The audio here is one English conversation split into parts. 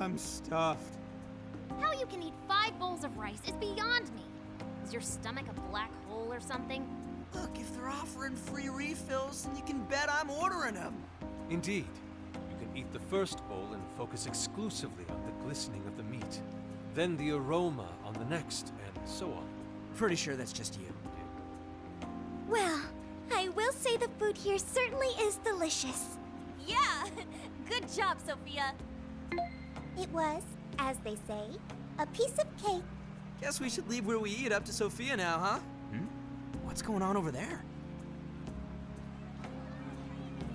I'm stuffed. How you can eat 5 bowls of rice is beyond me. Is your stomach a black hole or something? Look, if they're offering free refills, then you can bet I'm ordering them. Indeed. You can eat the first bowl and focus exclusively on the glistening of the meat. Then the aroma on the next, and so on. Pretty sure that's just you. Well, I will say the food here certainly is delicious. Yeah! Good job, Sophia! It was, as they say, a piece of cake. Guess we should leave where we eat up to Sophia now, huh? What's going on over there?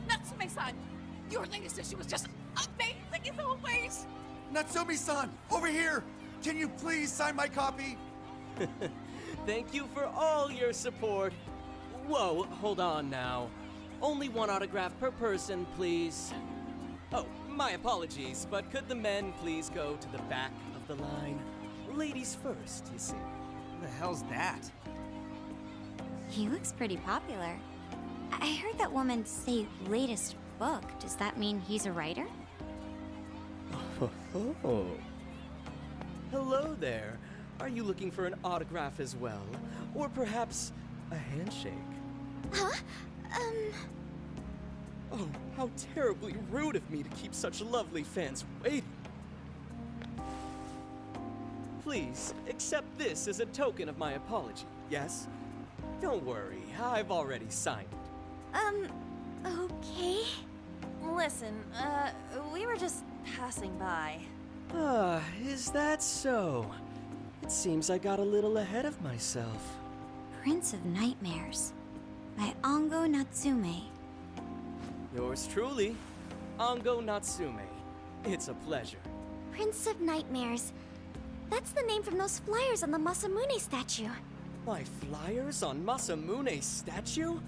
Natsume-san, your latest issue was just amazing in all ways. Natsume-san, over here! Can you please sign my copy? Thank you for all your support. Whoa, hold on now. Only 1 autograph per person, please. Oh, my apologies, but could the men please go to the back of the line? Ladies first, you see. Who the hell's that? He looks pretty popular. I heard that woman say latest book. Does that mean he's a writer? Oh. Hello there. Are you looking for an autograph as well? Or perhaps a handshake? Huh? Oh, how terribly rude of me to keep such lovely fans waiting. Please, accept this as a token of my apology, yes? Don't worry, I've already signed it. Okay. Listen, we were just passing by. Ah, is that so? It seems I got a little ahead of myself. Prince of Nightmares by Ango Natsume. Yours truly, Ango Natsume. It's a pleasure. Prince of Nightmares. That's the name from those flyers on the Masamune statue. My flyers on Masamune's statue?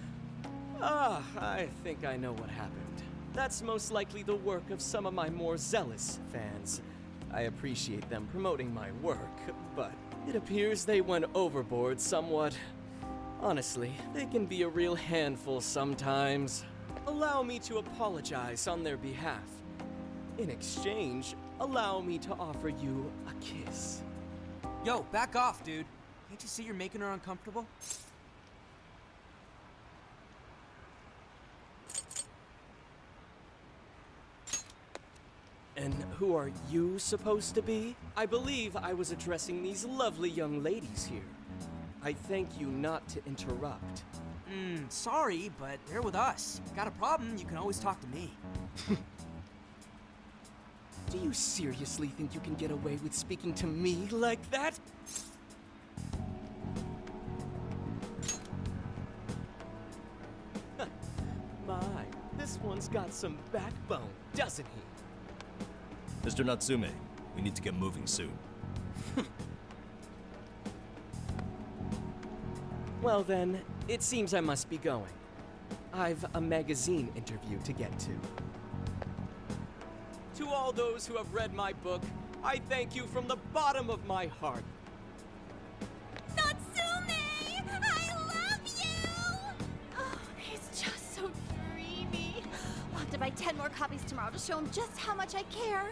Ah, I think I know what happened. That's most likely the work of some of my more zealous fans. I appreciate them promoting my work, but it appears they went overboard somewhat. Honestly, they can be a real handful sometimes. Allow me to apologize on their behalf. In exchange, allow me to offer you a kiss. Yo, back off, dude. Can't you see you're making her uncomfortable? And who are you supposed to be? I believe I was addressing these lovely young ladies here. I thank you not to interrupt. Sorry, but they're with us. Got a problem, you can always talk to me. Do you seriously think you can get away with speaking to me like that? My, this one's got some backbone, doesn't he? Mr. Natsume, we need to get moving soon. Well then, it seems I must be going. I've a magazine interview to get to. To all those who have read my book, I thank you from the bottom of my heart. Natsume! I love you! Oh, he's just so dreamy. I'll have to buy 10 more copies tomorrow to show him just how much I care.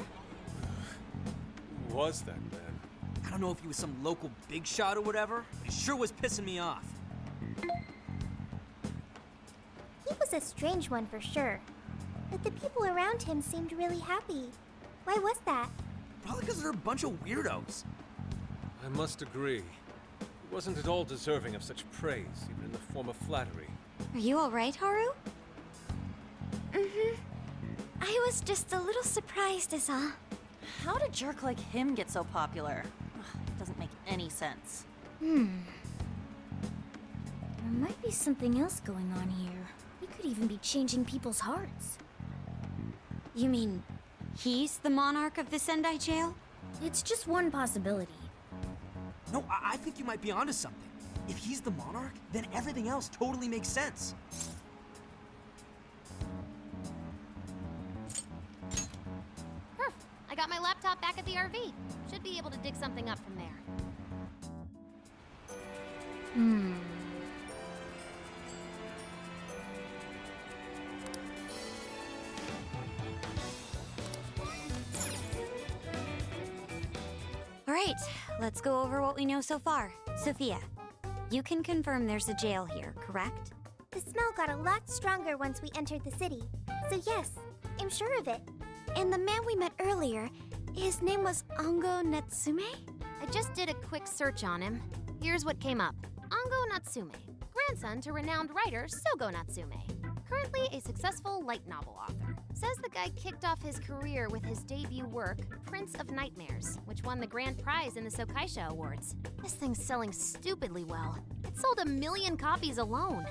Who was that man? I don't know if he was some local big shot or whatever, but he sure was pissing me off. He was a strange one for sure. But the people around him seemed really happy. Why was that? Probably because they're a bunch of weirdos. I must agree. He wasn't at all deserving of such praise, even in the form of flattery. Are you alright, Haru? I was just a little surprised is all. How did a jerk like him get so popular? Ugh, doesn't make any sense. There might be something else going on here. He could even be changing people's hearts. You mean, he's the monarch of the Sendai jail? It's just one possibility. No, I think you might be onto something. If he's the monarch, then everything else totally makes sense. I got my laptop back at the RV. Should be able to dig something up from there. right, let's go over what we know so far. Sophia, you can confirm there's a jail here, correct? The smell got a lot stronger once we entered the city. So yes, I'm sure of it. And the man we met earlier, his name was Ango Natsume? I just did a quick search on him. Here's what came up. Ango Natsume, grandson to renowned writer Sogo Natsume. Currently a successful light novel author. Says the guy kicked off his career with his debut work, Prince of Nightmares, which won the grand prize in the Sokaisha Awards. This thing's selling stupidly well. It sold 1 million copies alone.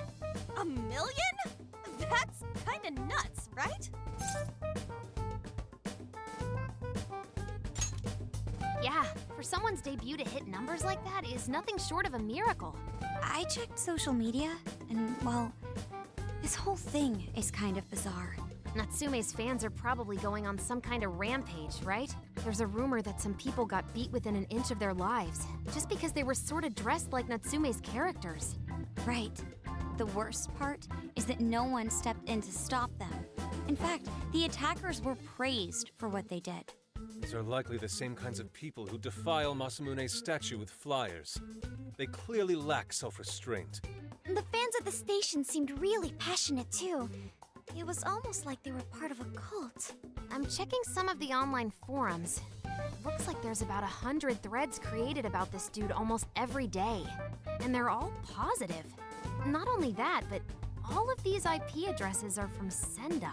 1 million? That's kinda nuts, right? Yeah, for someone's debut to hit numbers like that is nothing short of a miracle. I checked social media, and, well, this whole thing is kind of bizarre. Natsume's fans are probably going on some kind of rampage, right? There's a rumor that some people got beat within an inch of their lives, just because they were sort of dressed like Natsume's characters. Right. The worst part is that no one stepped in to stop them. In fact, the attackers were praised for what they did. These are likely the same kinds of people who defile Masamune's statue with flyers. They clearly lack self-restraint. And the fans at the station seemed really passionate too. It was almost like they were part of a cult. I'm checking some of the online forums. Looks like there's about 100 threads created about this dude almost every day. And they're all positive. Not only that, but all of these IP addresses are from Sendai.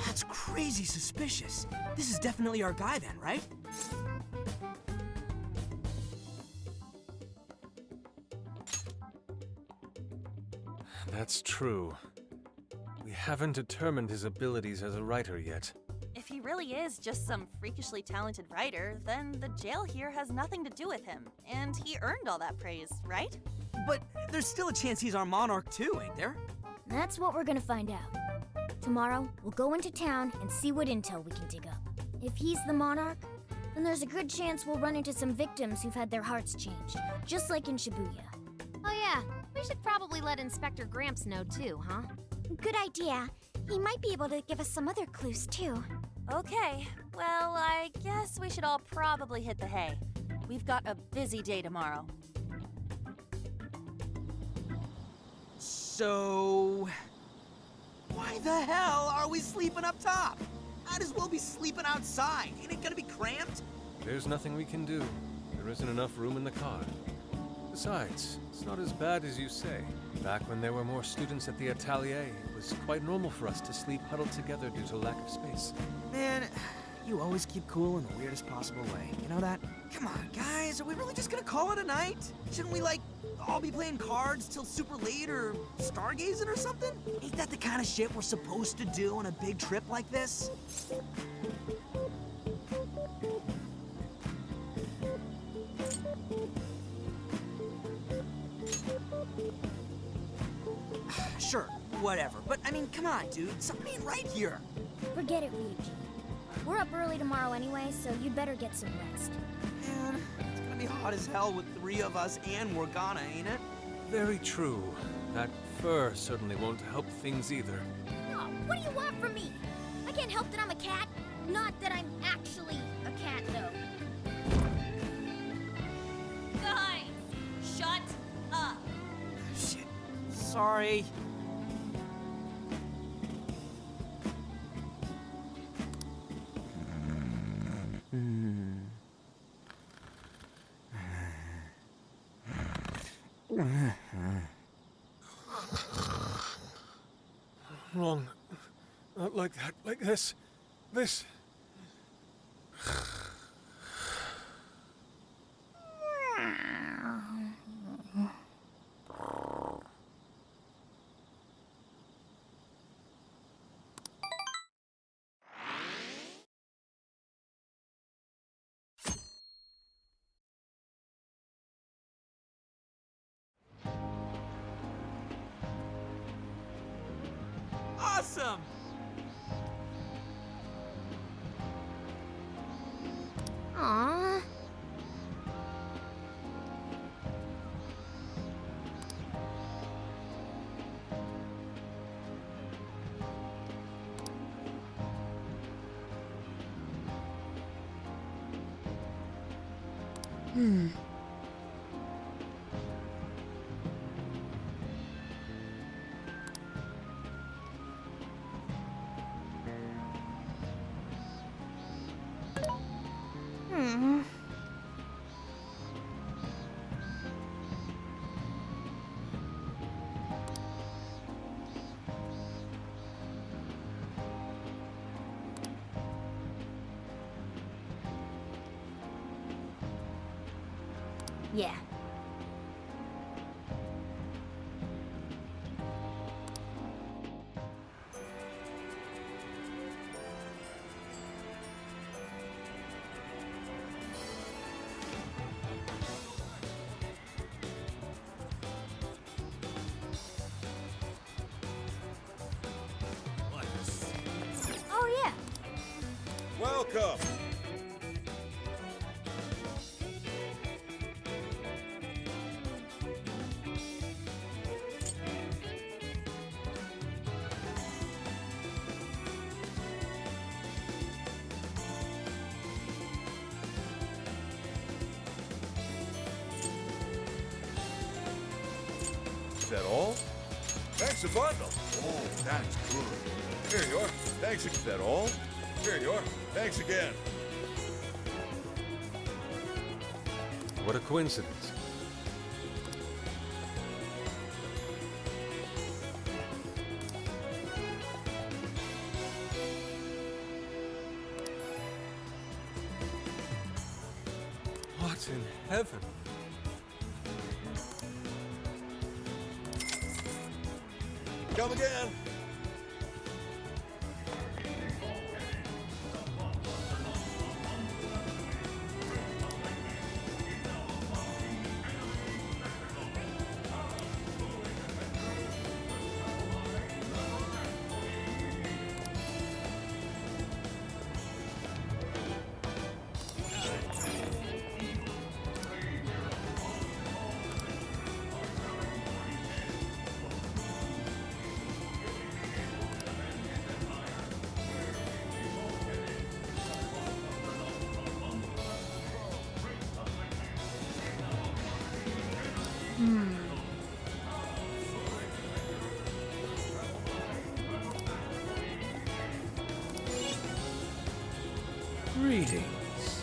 That's crazy suspicious. This is definitely our guy then, right? That's true. We haven't determined his abilities as a writer yet. If he really is just some freakishly talented writer, then the jail here has nothing to do with him, and he earned all that praise, right? But there's still a chance he's our monarch too, ain't there? That's what we're gonna find out. Tomorrow, we'll go into town and see what intel we can dig up. If he's the monarch, then there's a good chance we'll run into some victims who've had their hearts changed, just like in Shibuya. Oh yeah, we should probably let Inspector Gramps know too, huh? Good idea. He might be able to give us some other clues too. Okay, well, I guess we should all probably hit the hay. We've got a busy day tomorrow. So... why the hell are we sleeping up top? Might as well be sleeping outside. Ain't it gonna be cramped? There's nothing we can do. There isn't enough room in the car. Besides, it's not as bad as you say. Back when there were more students at the atelier, it was quite normal for us to sleep huddled together due to lack of space. Man, you always keep cool in the weirdest possible way. You know that? Come on, guys, are we really just gonna call it a night? Shouldn't we, like, all be playing cards till super late or stargazing or something? Ain't that the kind of shit we're supposed to do on a big trip like this? Sure, whatever. But, I mean, come on, dude. Something ain't right here. Forget it, Ryuji. We're up early tomorrow anyway, so you'd better get some rest. Man, it's gonna be hot as hell with 3 of us and Morgana, ain't it? Very true. That fur certainly won't help things either. Oh, what do you want from me? I can't help that I'm a cat. Not that I'm actually a cat, though. Guys, shut up. Shit. Sorry. Wrong. Not like that. Like this. This. Awesome! Aww. Yeah. Oh, yeah. Welcome. Is that all? Thanks a bundle. Oh, that's good. Here you are. Thanks. Is that all? Here you are. Thanks again. What a coincidence. What in heaven? Come again. Greetings.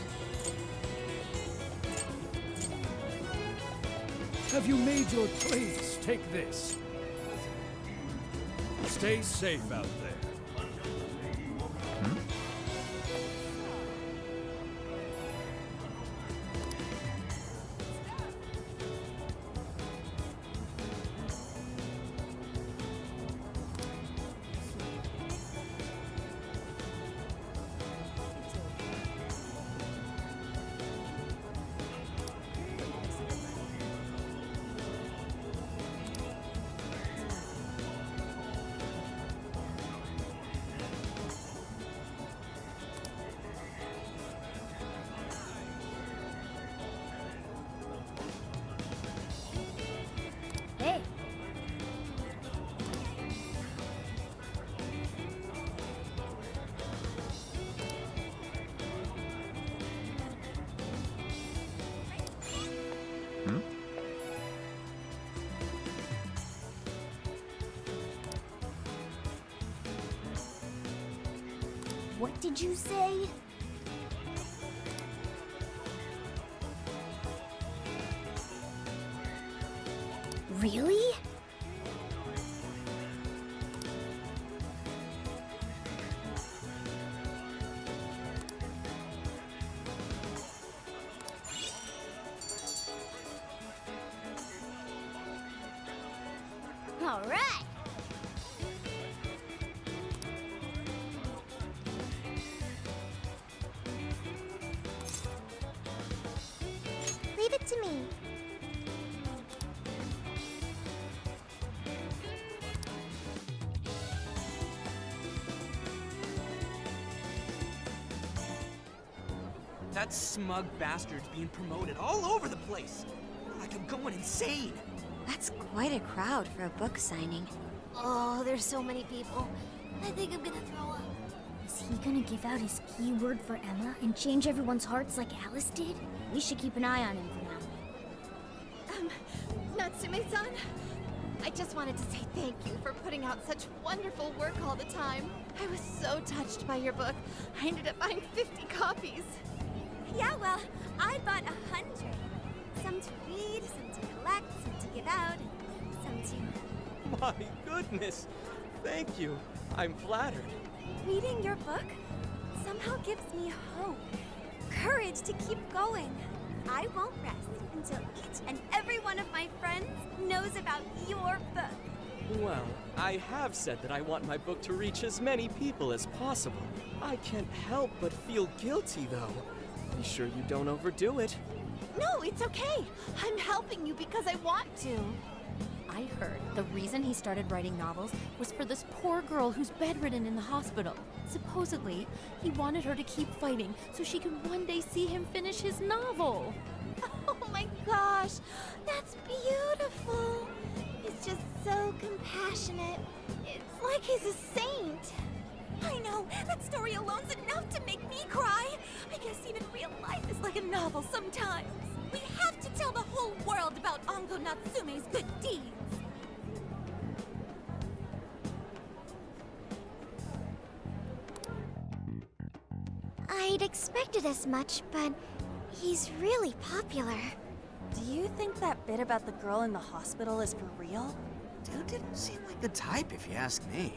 Have you made your please take this? Stay safe out there. Hey. What did you say? Really? All right. Leave it to me. That smug bastard's being promoted all over the place. Like I'm going insane. That's quite a crowd for a book signing. Oh, there's so many people. I think I'm gonna throw up. Is he gonna give out his keyword for Emma and change everyone's hearts like Alice did? We should keep an eye on him for now. Natsume-san, I just wanted to say thank you for putting out such wonderful work all the time. I was so touched by your book. I ended up buying 50 copies. Yeah, well, I bought 100. Some to read, some to collect, some to give out, and some to... My goodness! Thank you. I'm flattered. Reading your book somehow gives me hope, courage to keep going. I won't rest until each and every one of my friends knows about your book. Well, I have said that I want my book to reach as many people as possible. I can't help but feel guilty, though. Be sure you don't overdo it. No, it's okay. I'm helping you because I want to. I heard the reason he started writing novels was for this poor girl who's bedridden in the hospital. Supposedly, he wanted her to keep fighting so she could one day see him finish his novel. Oh my gosh, that's beautiful. He's just so compassionate. It's like he's a saint. I know, that story alone's enough to make me cry. I guess even real life is like a novel sometimes. We have to tell the whole world about Ango Natsume's good deeds. I'd expected as much, but he's really popular. Do you think that bit about the girl in the hospital is for real? Dude didn't seem like the type, if you ask me.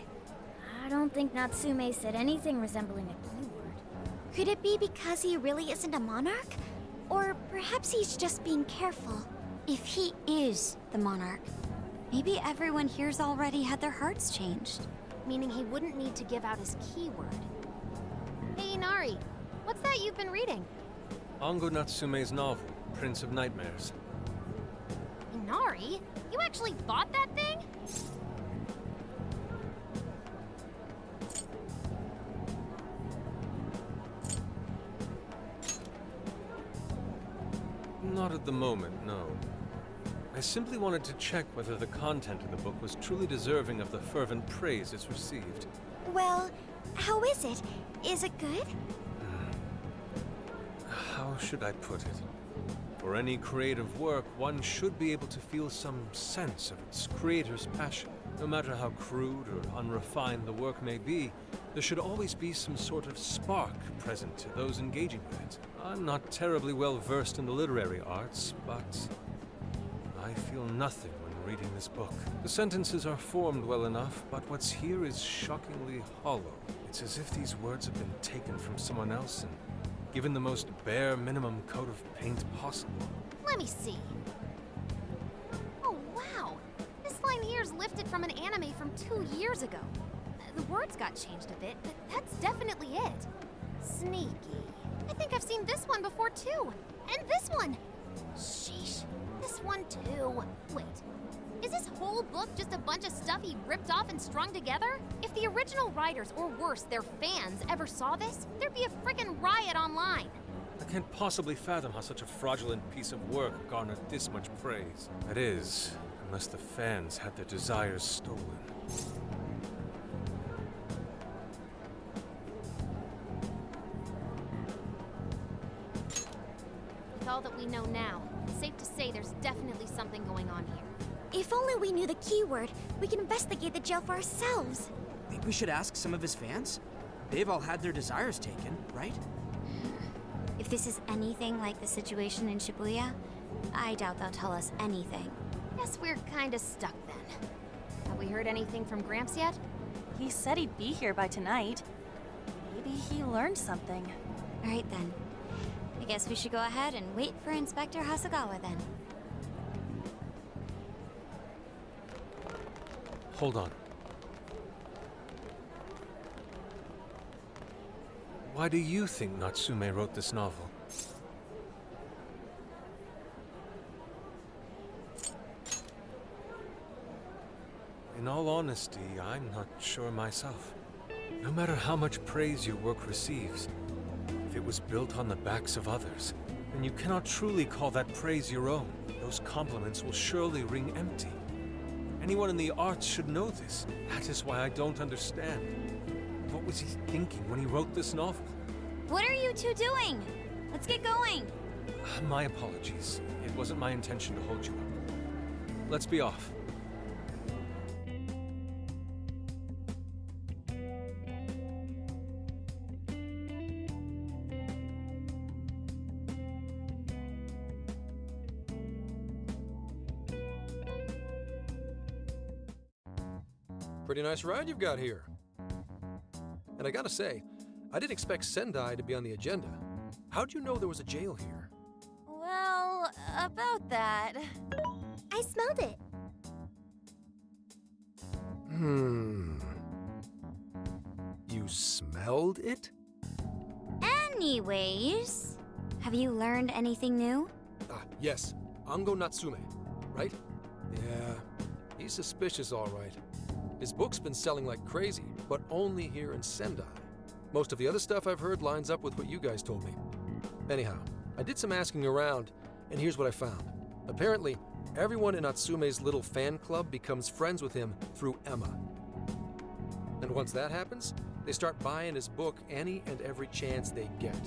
I don't think Natsume said anything resembling a keyword. Could it be because he really isn't a monarch? Or perhaps he's just being careful. If he is the monarch, maybe everyone here's already had their hearts changed. Meaning he wouldn't need to give out his keyword. Hey, Inari, what's that you've been reading? Ango Natsume's novel, Prince of Nightmares. Inari? You actually bought that thing? Not at the moment, no. I simply wanted to check whether the content of the book was truly deserving of the fervent praise it's received. Well, how is it? Is it good? How should I put it? For any creative work, one should be able to feel some sense of its creator's passion. No matter how crude or unrefined the work may be, there should always be some sort of spark present to those engaging with it. I'm not terribly well versed in the literary arts, but I feel nothing when reading this book. The sentences are formed well enough, but what's here is shockingly hollow. It's as if these words have been taken from someone else and given the most bare minimum coat of paint possible. Let me see. Oh, wow. This line here's lifted from an anime from 2 years ago. The words got changed a bit, but that's definitely it. Sneaky. I think I've seen this one before, too. And this one. Sheesh. This one, too. Wait. Is this whole book just a bunch of stuff he ripped off and strung together? If the original writers, or worse, their fans, ever saw this, there'd be a frickin' riot online. I can't possibly fathom how such a fraudulent piece of work garnered this much praise. That is, unless the fans had their desires stolen. With all that we know now, it's safe to say there's definitely something going on here. If only we knew the keyword, we can investigate the jail for ourselves. Think we should ask some of his fans? They've all had their desires taken, right? If this is anything like the situation in Shibuya, I doubt they'll tell us anything. Guess we're kinda stuck then. Have we heard anything from Gramps yet? He said he'd be here by tonight. Maybe he learned something. All right then. I guess we should go ahead and wait for Inspector Hasagawa then. Hold on. Why do you think Natsume wrote this novel? In all honesty, I'm not sure myself. No matter how much praise your work receives, if it was built on the backs of others, then you cannot truly call that praise your own. Those compliments will surely ring empty. Anyone in the arts should know this. That is why I don't understand. What was he thinking when he wrote this novel? What are you two doing? Let's get going. My apologies. It wasn't my intention to hold you up. Let's be off. Pretty nice ride you've got here. And I gotta say, I didn't expect Sendai to be on the agenda. How'd you know there was a jail here? Well, about that. I smelled it. You smelled it? Anyways, have you learned anything new? Yes. Ango Natsume, right? Yeah, he's suspicious all right. His book's been selling like crazy, but only here in Sendai. Most of the other stuff I've heard lines up with what you guys told me. Anyhow, I did some asking around, and here's what I found. Apparently, everyone in Natsume's little fan club becomes friends with him through Emma. And once that happens, they start buying his book any and every chance they get.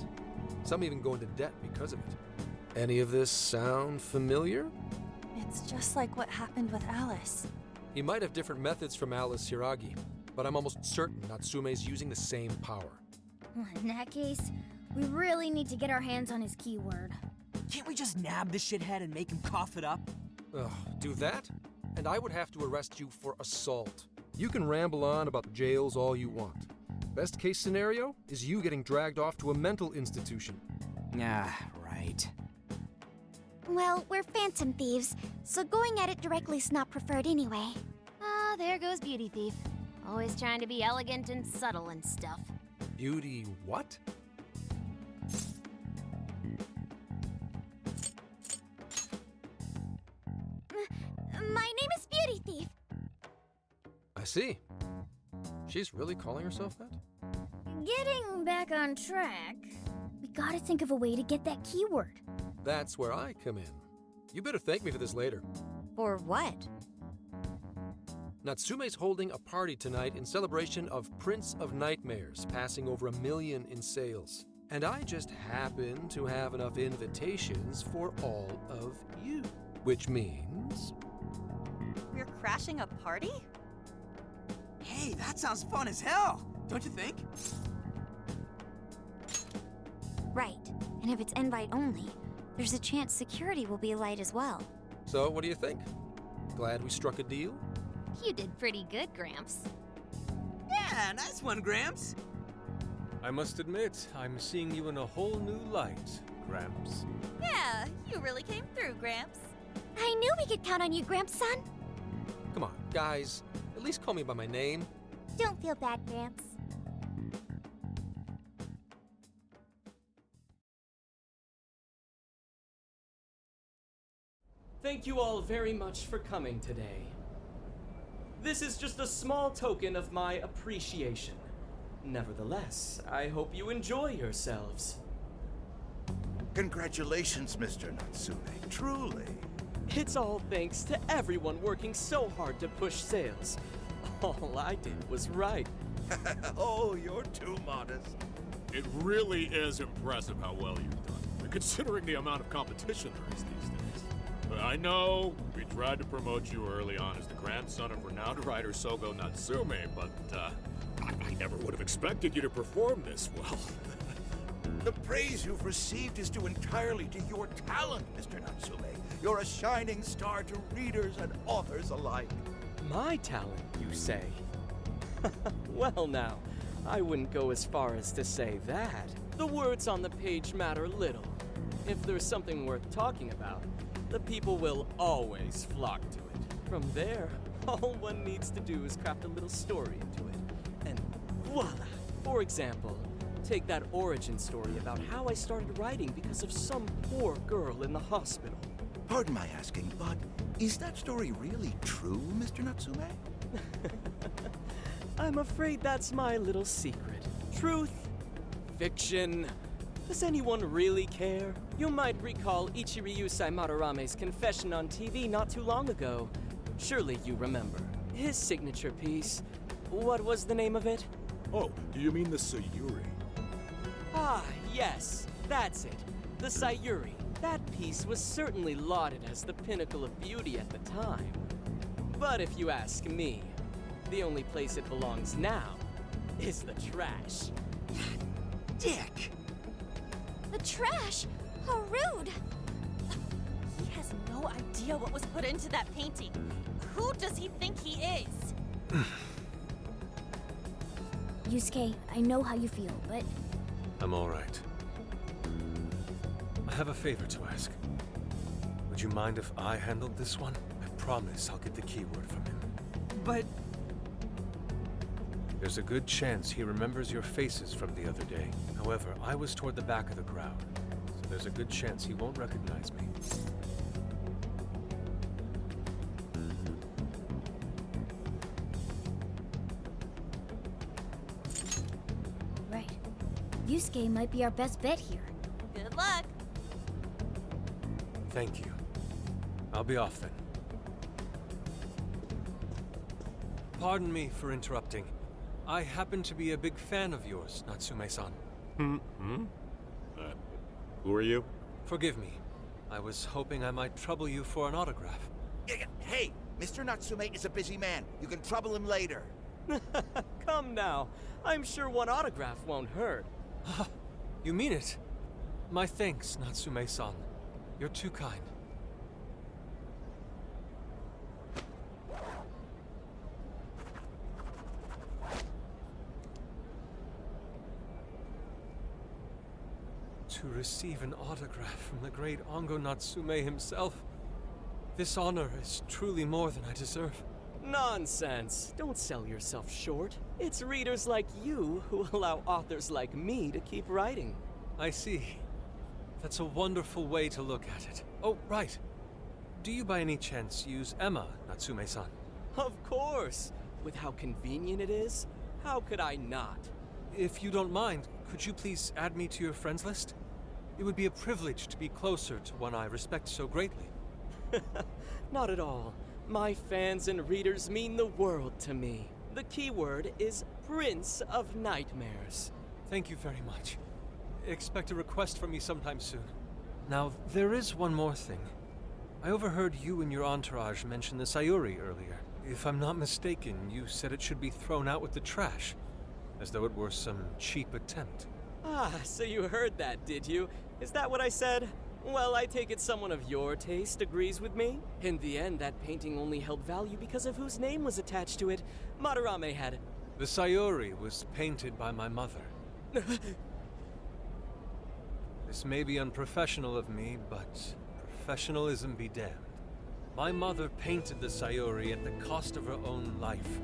Some even go into debt because of it. Any of this sound familiar? It's just like what happened with Alice. He might have different methods from Alice Hiragi, but I'm almost certain Natsume's using the same power. In that case, we really need to get our hands on his keyword. Can't we just nab the shithead and make him cough it up? Ugh, do that? And I would have to arrest you for assault. You can ramble on about jails all you want. Best case scenario is you getting dragged off to a mental institution. Right. Well, we're phantom thieves, so going at it directly's not preferred anyway. Ah, there goes Beauty Thief. Always trying to be elegant and subtle and stuff. Beauty what? My name is Beauty Thief. I see. She's really calling herself that? Getting back on track, we gotta think of a way to get that keyword. That's where I come in. You better thank me for this later. For what? Natsume's holding a party tonight in celebration of Prince of Nightmares passing over 1 million in sales. And I just happen to have enough invitations for all of you. Which means... We're crashing a party? Hey, that sounds fun as hell, don't you think? Right, and if it's invite only, there's a chance security will be light as well. So, what do you think? Glad we struck a deal? You did pretty good, Gramps. Yeah, nice one, Gramps. I must admit, I'm seeing you in a whole new light, Gramps. Yeah, you really came through, Gramps. I knew we could count on you, Gramps son. Come on, guys. At least call me by my name. Don't feel bad, Gramps. Thank you all very much for coming today. This is just a small token of my appreciation. Nevertheless, I hope you enjoy yourselves. Congratulations, Mr. Natsume. Truly. It's all thanks to everyone working so hard to push sales. All I did was write. Oh, you're too modest. It really is impressive how well you've done, considering the amount of competition there is these days. I know we tried to promote you early on as the grandson of renowned writer Sogo Natsume, but I never would have expected you to perform this well. The praise you've received is due entirely to your talent, Mr. Natsume. You're a shining star to readers and authors alike. My talent, you say? Well now, I wouldn't go as far as to say that. The words on the page matter little. If there's something worth talking about, the people will always flock to it. From there, all one needs to do is craft a little story into it. And voila! For example, take that origin story about how I started writing because of some poor girl in the hospital. Pardon my asking, but is that story really true, Mr. Natsume? I'm afraid that's my little secret. Truth, fiction. Does anyone really care? You might recall Ichiryu Madarame's confession on TV not too long ago. Surely you remember. His signature piece. What was the name of it? Oh, do you mean the Sayuri? Ah, yes, that's it. The Sayuri. That piece was certainly lauded as the pinnacle of beauty at the time. But if you ask me, the only place it belongs now is the trash. Dick! The trash! How rude! He has no idea what was put into that painting. Who does he think he is? Yusuke, I know how you feel, but I'm all right. I have a favor to ask. Would you mind if I handled this one? I promise I'll get the keyword from him. But There's a good chance he remembers your faces from the other day. However, I was toward the back of the crowd, so there's a good chance he won't recognize me. right. Yusuke might be our best bet here. Good luck. Thank you. I'll be off then. Pardon me for interrupting. I happen to be a big fan of yours, Natsume-san. Who are you? Forgive me. I was hoping I might trouble you for an autograph. Hey, Mr. Natsume is a busy man. You can trouble him later. Come now. I'm sure one autograph won't hurt. You mean it? My thanks, Natsume-san. You're too kind. To receive an autograph from the great Ango Natsume himself, this honor is truly more than I deserve. Nonsense. Don't sell yourself short. It's readers like you who allow authors like me to keep writing. I see. That's a wonderful way to look at it. Oh, right. Do you by any chance use Emma, Natsume-san? Of course. With how convenient it is, how could I not? If you don't mind, could you please add me to your friends list? It would be a privilege to be closer to one I respect so greatly. Not at all. My fans and readers mean the world to me. The keyword is Prince of Nightmares. Thank you very much. Expect a request from me sometime soon. Now, there is one more thing. I overheard you and your entourage mention the sayuri earlier. If I'm not mistaken, you said it should be thrown out with the trash, as though it were some cheap attempt. Ah, so you heard that, did you? Is that what I said? Well, I take it someone of your taste agrees with me. In the end, that painting only held value because of whose name was attached to it. Madarame had... The sayuri was painted by my mother. This may be unprofessional of me, but professionalism be damned. My mother painted the sayuri at the cost of her own life.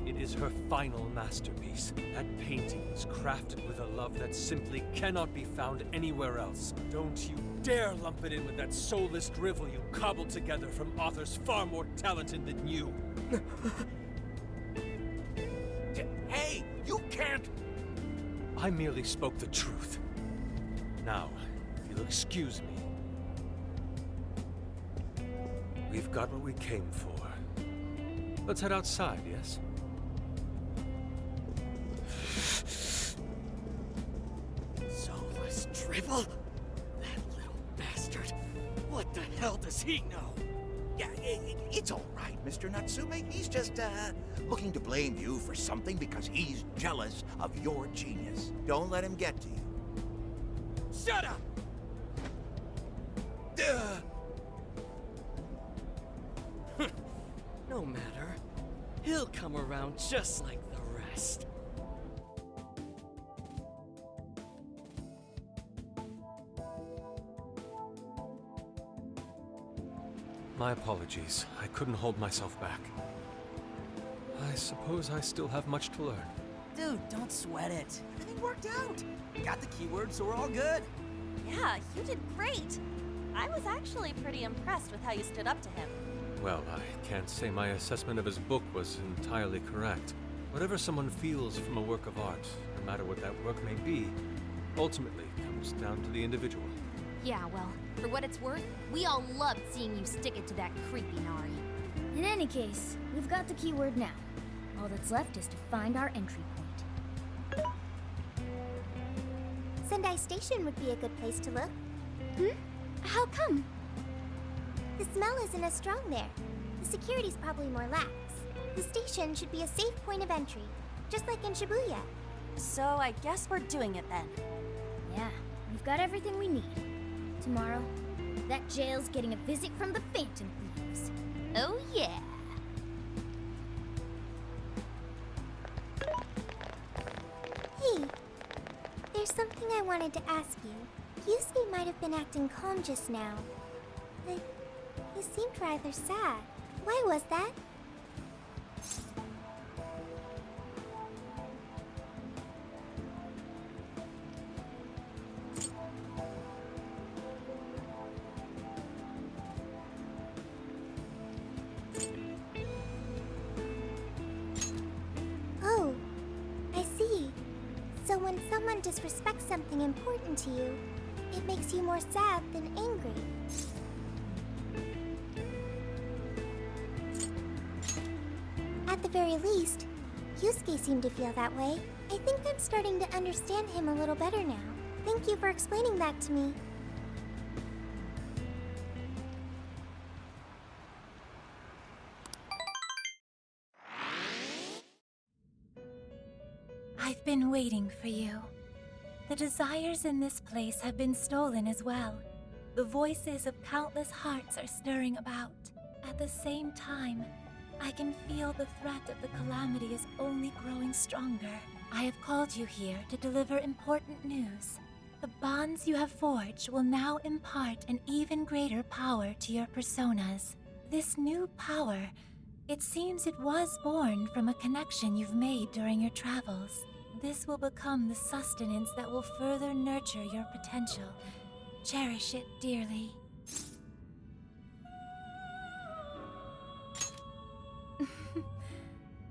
It is her final masterpiece. That painting was crafted with a love that simply cannot be found anywhere else. Don't you dare lump it in with that soulless drivel you cobbled together from authors far more talented than you. Hey, you can't... I merely spoke the truth. Now, if you'll excuse me. We've got what we came for. Let's head outside, yes? Soulless drivel? That little bastard. What the hell does he know? Yeah, it's all right, Mr. Natsume. He's just, looking to blame you for something because he's jealous of your genius. Don't let him get to you. Shut up! No matter. He'll come around just like the rest. My apologies. I couldn't hold myself back. I suppose I still have much to learn. dude, don't sweat it. Everything worked out. Got the keyword, so we're all good. Yeah, you did great. I was actually pretty impressed with how you stood up to him. Well, I can't say my assessment of his book was entirely correct. Whatever someone feels from a work of art, no matter what that work may be, ultimately comes down to the individual. Yeah, well, for what it's worth, we all loved seeing you stick it to that creepy Nari. In any case, we've got the keyword now. All that's left is to find our entry point. Sendai Station would be a good place to look. How come? The smell isn't as strong there. The security's probably more lax. The station should be a safe point of entry, just like in Shibuya. So I guess we're doing it then. Yeah, we've got everything we need. Tomorrow, that jail's getting a visit from the Phantom Thieves. Oh yeah! Hey, there's something I wanted to ask you. Yusuke might have been acting calm just now. But he seemed rather sad. Why was that? Oh, I see. So when someone disrespects something important to you, it makes you more sad than angry. At the very least, Yusuke seemed to feel that way. I think I'm starting to understand him a little better now. Thank you for explaining that to me. I've been waiting for you. The desires in this place have been stolen as well. The voices of countless hearts are stirring about. At the same time, I can feel the threat of the calamity is only growing stronger. I have called you here to deliver important news. The bonds you have forged will now impart an even greater power to your personas. This new power, it seems it was born from a connection you've made during your travels. This will become the sustenance that will further nurture your potential. Cherish it dearly.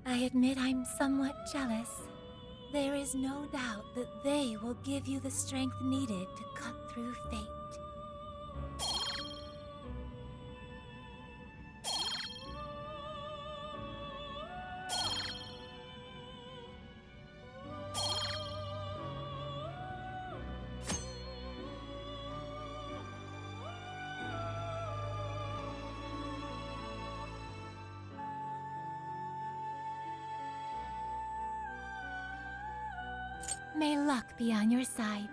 I admit I'm somewhat jealous. There is no doubt that they will give you the strength needed to cut through fate. May luck be on your side.